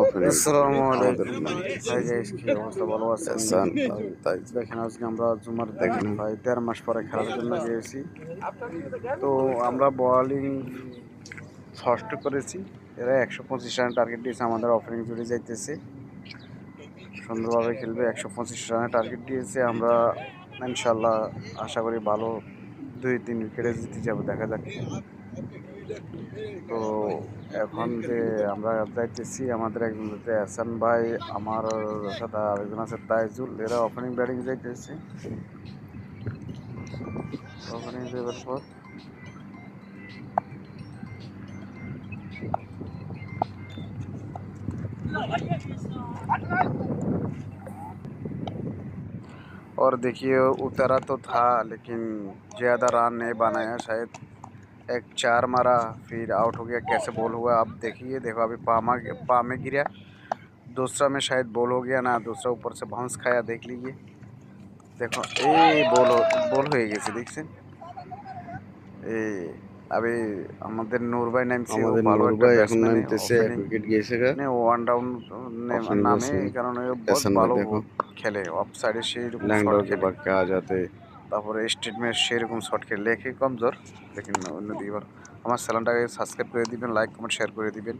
Opening আসসালামু আমাদের আলাইকুম। হাই গাইস, কি অবস্থা? ভালো আছেন? হাসান তাই দেখেন, আজকে আমরা জুমার দিন দেখেন প্রায় 1.5 মাস পরে খেলার জন্য গিয়েছি। তো আমরা বোলিং ষষ্ঠ করেছি। এরা 125 রানের টার্গেট দিয়েছে, আমাদের ওপেনিং জুড়ে যাইতেছে, সুন্দরভাবে খেলবে। 125 রানের টার্গেট দিয়েছে। আমরা ইনশাল্লাহ আশা করি ভালো 2-3 উইকেটে জিতে যাবো, দেখা যাক। তো এখন যে আমরা যাইতেছি, আমাদের একজন হচ্ছে এহসান ভাই, আমার সাথে আরেকজন আছে তাইজুল, এরা ওপেনিং ব্যাটিং যাইতেছে। ওপেনিং যাবার পর और देखिए उतरा तो था लेकिन ज़्यादा रन नहीं बनाया, शायद एक 4 मारा फिर आउट हो गया। कैसे बॉल हुआ आप देखिए। देखो अभी पा में गिरा, दूसरा में शायद बॉल हो गया ना, दूसरा ऊपर से बाउंस खाया, देख लीजिए। देखो এই বল হয়ে গেছে, দেখছেন? এই আবে আমাদের নূর ভাই নামছে, ও আমাদের ভালো নূর একটা ভাই এখন ব্যাটসম্যান, নামতেছে, এক ওপেনিং উইকেট গিয়েছে গা। মানে ওয়ান ডাউন ओपनिंग নামে, बॉसिंग এই কারণে ও বহুত एहसन भाई ভালো देखो খেলে, অফ সাইডে সেই রকম শট लैंगडोर के খেলে, भाग के आ जाते। তারপরে স্টেটমেন্ট সেরকম শট খেলে, লেখে কমজোর লেকিন অন্যদিকে ভালো। আমার চ্যানেলটাকে সাবস্ক্রাইব করে দিবেন, লাইক কমেন্ট শেয়ার করে দিবেন।